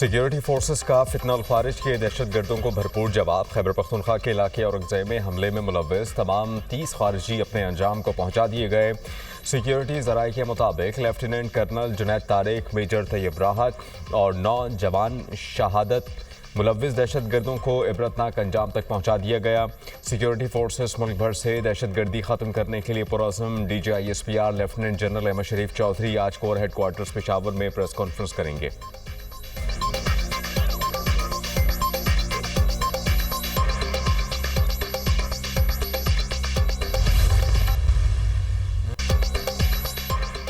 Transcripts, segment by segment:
Security forces का फितनल खारिज के दहशतगर्दों को भरपूर जवाब। खैबर पख्तूनख्वा के इलाके औरंगजेब में हमले में मुलव्वस तमाम 30 खारिजी अपने अंजाम को पहुंचा दिए गए। सिक्योरिटी ज़राए के मुताबिक lieutenant colonel Junaid Tariq, major Tayyab Rahat और 9 जवान शहादत मुलव्वस दहशतगर्दों को इबरतनाक अंजाम तक पहुंचा दिया गया। सिक्योरिटी फोर्सेस मुल्क भर से दहशतगर्दी खत्म करने के लिए पुरअज़्म DGISPR लेफ्टिनेंट जनरल अहमद शरीफ चौधरी आज कोर हेडक्वार्टर्स पेशावर में प्रेस कॉन्फ्रेंस करेंगे।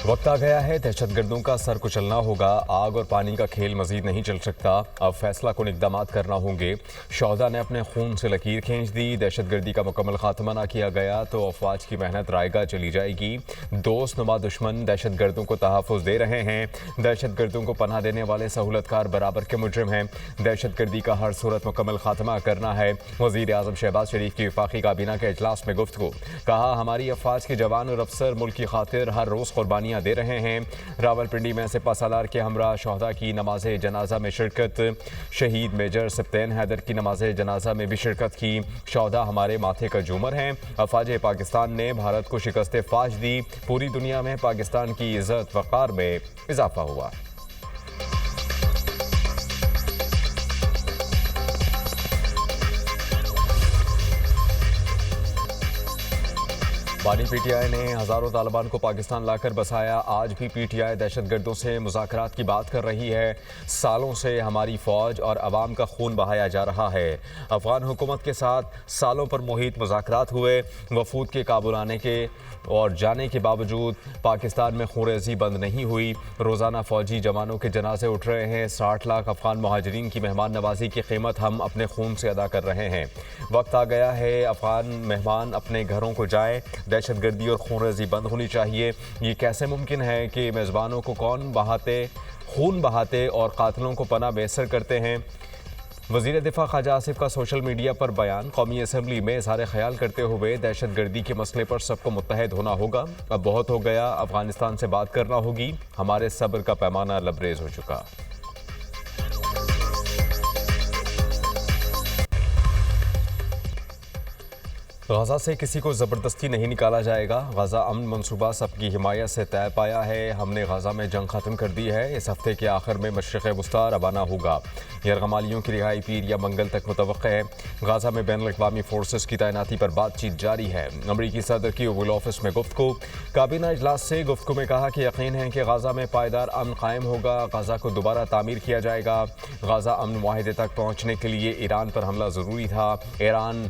वक्त आ गया है, दहशतगर्दों का सर कुचलना होगा। आग और पानी का खेल मजीद नहीं चल सकता। अब फैसला कुन इक़दाम करना होंगे। शोहदा ने अपने खून से लकीर खींच दी। दहशतगर्दी का मुकम्मल खात्मा ना किया गया तो अफवाज की मेहनत रायगा चली जाएगी। दोस्त नुमा दुश्मन दहशतगर्दों को तहफ़्फ़ुज़ दे रहे हैं। दहशतगर्दों को पनाह देने वाले सहूलतकार बराबर के मुजरिम हैं। दहशतगर्दी का हर सूरत मुकम्मल खात्मा करना है। वज़ीर आज़म शहबाज शरीफ की वफाकी काबीना के इजलास में गुफ्तगू। कहा, हमारी अफवाज के जवान और अफसर मुल्क की खातिर हर रोज़ कुर्बानियाँ दे रहे हैं। रावलपिंडी में सिपा सालार के हमरा शोहदा की नमाज जनाजा में शिरकत। शहीद मेजर सिप्तैन हैदर की नमाज जनाजा में भी शिरकत की। शोहदा हमारे माथे का झूमर हैं। अफवाज पाकिस्तान ने भारत को शिकस्त फाश दी। पूरी दुनिया में पाकिस्तान की इज्जत वक़ार में इजाफा हुआ। बानी PTI ने हज़ारों तालिबान को पाकिस्तान लाकर बसाया। आज भी PTI दहशतगर्दों से मुज़ाकरात की बात कर रही है। सालों से हमारी फ़ौज और अवाम का खून बहाया जा रहा है। अफ़गान हुकूमत के साथ सालों पर मुहित मुज़ाकरात हुए। वफूद के काबुल आने के और जाने के बावजूद पाकिस्तान में खूनरेज़ी बंद नहीं हुई। रोज़ाना फ़ौजी जवानों के जनाजे उठ रहे हैं। 60 लाख अफ़गान मुहाजिरीन की मेहमान नवाजी की कीमत हम अपने खून से अदा कर रहे हैं। वक्त आ गया है, अफ़गान मेहमान अपने घरों को जाएँ। दहशतगर्दी और खूनरेज़ी बंद होनी चाहिए। ये कैसे मुमकिन है कि मेज़बानों को खून बहाते और कातिलों को पनाह मैसर करते हैं। वज़ीर दिफा ख्वाजा आसिफ का सोशल मीडिया पर बयान। कौमी असम्बली में इज़हार ख्याल करते हुए दहशतगर्दी के मसले पर सबको मुत्तहद होना होगा। अब बहुत हो गया, अफगानिस्तान से बात करना होगी। हमारे सब्र का पैमाना लबरेज हो चुका। गजा से किसी को ज़बरदस्ती नहीं निकाला जाएगा। गजा अमन मनसूबा सबकी हिमायत से तय पाया है। हमने गजा में जंग ख़त्म कर दी है। इस हफ्ते के आखिर में मशरिक़ वुस्ता रवाना होगा। यरगमालियों की रिहाई पीर या मंगल तक मुतवक्क़ है। गजा में बैनुल-अक़वामी फोर्सेस की तैनाती पर बातचीत जारी है। अमरीकी सदर की ओवल ऑफिस में गुफ्तगू। काबीना इजलास से गुफ्तगू में कहा कि यकीन है कि गजा में पायदार अमन कायम होगा। गजा को दोबारा तामीर किया जाएगा। गजा अमन मुआहिदे तक पहुँचने के लिए ईरान पर हमला ज़रूरी था। ईरान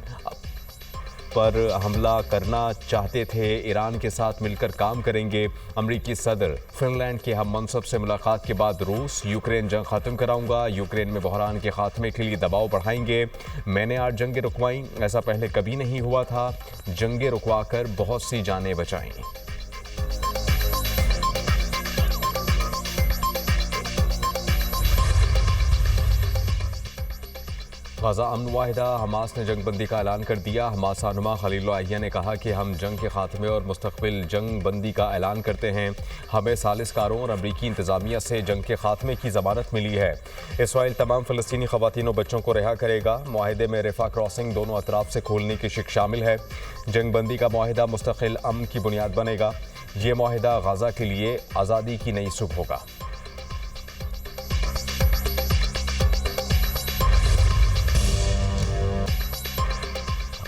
पर हमला करना चाहते थे। ईरान के साथ मिलकर काम करेंगे। अमरीकी सदर फिनलैंड के हम मनसब से मुलाकात के बाद रूस। यूक्रेन जंग ख़त्म कराऊंगा। यूक्रेन में बहरान के खात्मे के लिए दबाव बढ़ाएंगे। मैंने 8 जंगें रुकवाई, ऐसा पहले कभी नहीं हुआ था। जंगें रुकवा कर बहुत सी जानें बचाई। गजा अमन वाहिदा। हमास ने जंग बंदी का ऐलान कर दिया। हमास रहनुमा खलील आहिया ने कहा कि हम जंग के खात्मे और मुस्तकबिल जंग बंदी का ऐलान करते हैं। हमें सालिसकारों और अमरीकी इंतज़ामिया से जंग के खात्मे की ज़मानत मिली है। इसराइल तमाम फ़लस्तीनी ख़वातीन और बच्चों को रिहा करेगा। मुआहिदे में रेफा क्रॉसिंग दोनों अतराफ से खोलने की शिक शामिल है। जंग बंदी का मुआहिदा मुस्तकिल अमन की बुनियाद बनेगा। ये मुआहिदा गजा के लिए आज़ादी की नई सुबह होगा।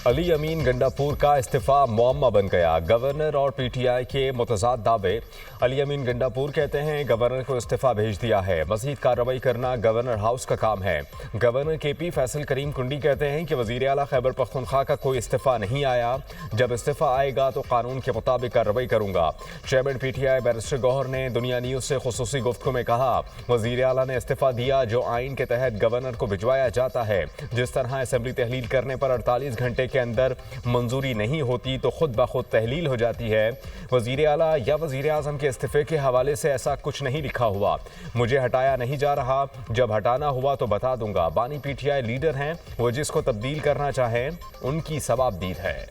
अली अमीन गंडापुर का इस्तीफ़ा मुअम्मा बन गया। गवर्नर और PTI के मुतज़ाद दावे। अली अमीन गंडापुर कहते हैं गवर्नर को इस्तीफ़ा भेज दिया है। मज़ीद कार्रवाई करना गवर्नर हाउस का काम है। गवर्नर KP फैसल करीम कुंडी कहते हैं कि वज़ीर आला खैबर पख्तूनख्वा का कोई इस्तीफ़ा नहीं आया। जब इस्तीफ़ा आएगा तो कानून के मुताबिक कार्रवाई करूँगा। चेयरमैन PTI बैरिस्टर गौहर ने दुनिया न्यूज़ से खुसूसी गुफ्तगू में कहा, वज़ीर आला ने इस्तीफ़ा दिया जो आइन के तहत गवर्नर को भिजवाया जाता है। जिस तरह असम्बली तहलील करने पर 48 घंटे के अंदर मंजूरी नहीं होती तो खुद ब खुद तहलील हो जाती है। वज़ीर आला या वज़ीर आज़म के इस्तीफ़े के हवाले से ऐसा कुछ नहीं लिखा हुआ। मुझे हटाया नहीं जा रहा। जब हटाना हुआ तो बता दूंगा। बानी PTI लीडर हैं, वो जिसको तब्दील करना चाहें उनकी सवाबदीद है।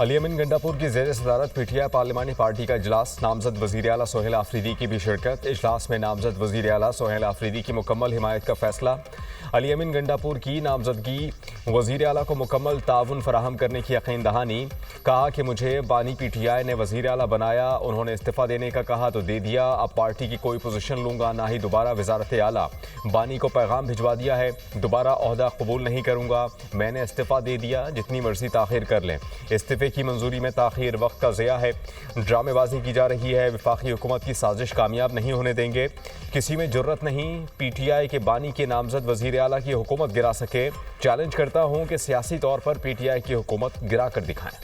अली अमीन गंडापुर की ज़ेर सदारत पीटीआई पार्लिमानी पार्टी का इजलास, नामजद वज़ीर आला सोहेल आफरीदी की भी शिरकत। इजलास में नामजद वज़ीर आला सोहेल आफरीदी की मुकम्मल हिमायत का फैसला। अली अमीन गंडापुर की नामजदगी वज़ीर आला को मुकम्मल ताउन फराहम करने की यकीन दहानी। कहा कि मुझे बानी पीटीआई ने वज़ीर आला बनाया, उन्होंने इस्तीफ़ा देने का कहा तो दे दिया, अब पार्टी की कोई पोजीशन लूँगा ना ही दोबारा वज़ारत आला। बानी को पैगाम भिजवा दिया है, दोबारा ओहदा कबूल नहीं करूँगा, मैंने इस्तीफ़ा दे दिया, जितनी मर्जी ताख़ीर कर लें। इस्तीफ़े की मंजूरी में ताख़ीर वक्त का ज़िया है, ड्रामेबाजी की जा रही है, वफाकी हुकूमत की साजिश कामयाब नहीं होने देंगे। किसी में जुर्रत नहीं पीटीआई के बानी के नामजद वज़ीर आला की हुकूमत गिरा सके। चैलेंज करता हूँ कि सियासी तौर पर पीटीआई की हुकूमत गिरा कर दिखाएं।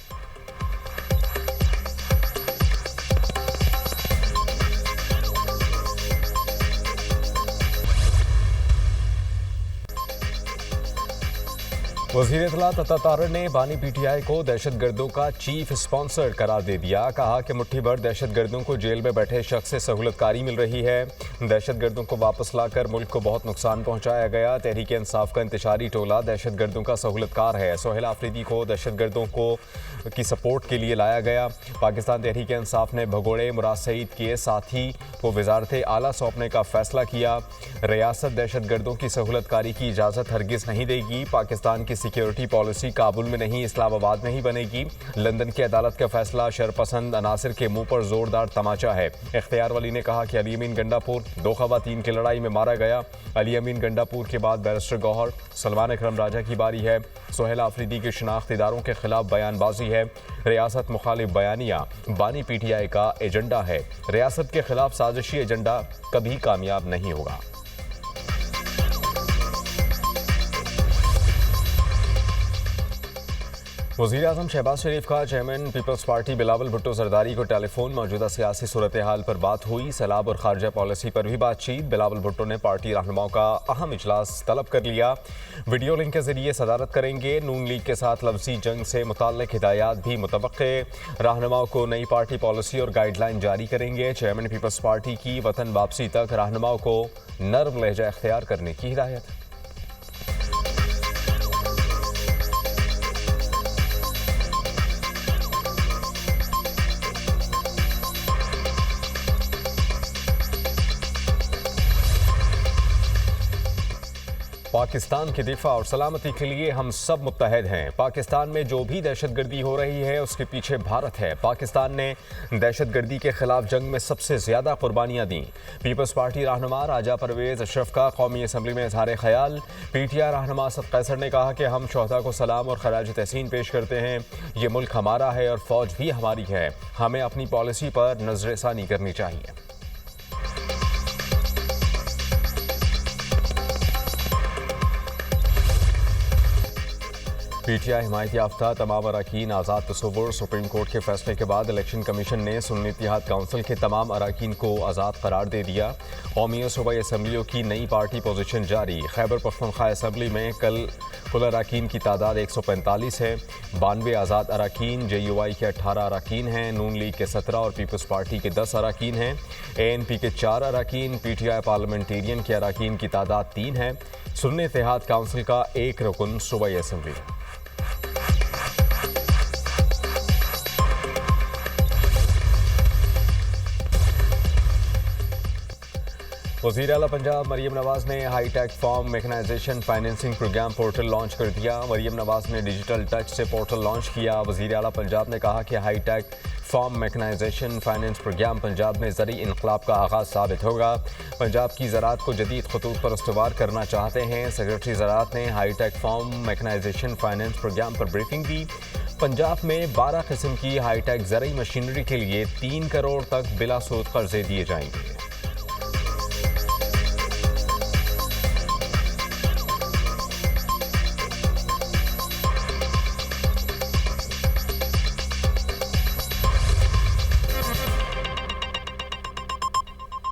वज़ीर इत्तलात अता तारर ने बानी पीटीआई को दहशतगर्दों का चीफ स्पॉन्सर करार दे दिया। कहा कि मुट्ठी भर दहशतगर्दों को जेल में बैठे शख्स से सहूलतकारी मिल रही है। दहशतगर्दों को वापस लाकर मुल्क को बहुत नुकसान पहुंचाया गया। तहरीक इंसाफ का इंतशारी टोला दहशतगर्दों का सहूलतकार है। सोहेल आफरीदी को दहशतगर्दों की सपोर्ट के लिए लाया गया। पाकिस्तान तहरीक इंसाफ ने भगोड़े मुराद सईद के साथी को वज़ारत आला सौंपने का फैसला किया। रियासत दहशतगर्दों की सहूलतकारी की इजाज़त हरगिज़ नहीं देगी। पाकिस्तान की सिक्योरिटी पॉलिसी काबुल में नहीं, इस्लामाबाद में ही बनेगी। लंदन की अदालत का फैसला शरपसंद अनासिर के मुंह पर जोरदार तमाचा है। इख्तियार वली ने कहा कि अली अमीन गंडापुर 2 ख़वातीन की लड़ाई में मारा गया। अली अमीन गंडापुर के बाद बैरिस्टर गौहर सलमान अकरम राजा की बारी है। सोहेल आफरीदी के शनाख्ती इदारों के खिलाफ बयानबाजी है। रियासत मुखालिफ बयानिया बानी पीटीआई का एजेंडा है। रियासत के खिलाफ साजिशी एजेंडा कभी कामयाब नहीं होगा। वज़ीर आज़म शहबाज शरीफ का chairman Peoples Party Bilawal Bhutto Zardari को टेलीफोन मौजूदा सियासी सूरत हाल पर बात हुई। सैलाब और खारजा पॉलिसी पर भी बातचीत। बिलावल भुट्टो ने पार्टी रहनुमाओं का अहम इजलास तलब कर लिया। वीडियो लिंक के जरिए सदारत करेंगे। नून लीग के साथ लफ्जी जंग से मुताल्लिक हिदायत भी मुतवक्के। रहनुमाओं को नई पार्टी पॉलिसी और गाइडलाइन जारी करेंगे। चेयरमैन पीपल्स पार्टी की वतन वापसी तक रहनुमाओं को नर्म लहजा इख्तियार करने की हिदायत। पाकिस्तान के दिफा और सलामती के लिए हम सब मुत्तहद हैं। पाकिस्तान में जो भी दहशतगर्दी हो रही है उसके पीछे भारत है। पाकिस्तान ने दहशतगर्दी के खिलाफ जंग में सबसे ज़्यादा कुर्बानियाँ दी। पीपल्स पार्टी रहनुमा राजा परवेज़ अशरफ का कौमी असम्बली में इजहार ख्याल। पीटीआई रहनुमा असद कैसर ने कहा कि हम शोहदा को सलाम और खराज तहसीन पेश करते हैं। ये मुल्क हमारा है और फ़ौज भी हमारी है। हमें अपनी पॉलिसी पर नज़रसानी करनी चाहिए। पीटीआई हिमायत याफ्ता तमाम अरकान आज़ाद तसव्वुर। सुप्रीम कोर्ट के फैसले के बाद इलेक्शन कमीशन ने सुन्नी इत्तेहाद काउंसिल के तमाम अरकान को आज़ाद करार दे दिया। कौमी और सूबाई असम्बलियों की नई पार्टी पोजीशन जारी। खैबर पख्तूनख्वा असम्बली में कुल अरकान की तादाद 145 है। 92 आज़ाद अरकान, JUI के 18 अरकान हैं, नून लीग के 17 और पीपल्स पार्टी के 10 अरकान हैं। ANP के 4 अरकान, पीटीआई पार्लियामेंटेरियन के अरकान की तादाद 3 है। सुन्नी इत्तेहाद काउंसिल का एक रुकन सूबाई असम्बली। वज़ीर आला पंजाब मरियम नवाज़ ने high tech farm mechanisation financing programme portal launch कर दिया। मरियम नवाज़ ने डिजिटल टच से पोर्टल लॉन्च किया। वज़ीर आला पंजाब ने कहा कि high tech farm mechanisation finance programme Punjab में ज़री इनकलाब का आगाज़ साबित होगा। पंजाब की ज़राअत को जदीद खतूत पर इस्तवार करना चाहते हैं। सेक्रेटरी ज़राअत ने high tech farm mechanisation finance programme पर ब्रीफिंग दी। पंजाब में 12 किस्म की हाईटेक ज़रई मशीनरी के लिए 3 करोड़ तक बिला सूद कर्जे दिए जाएंगे।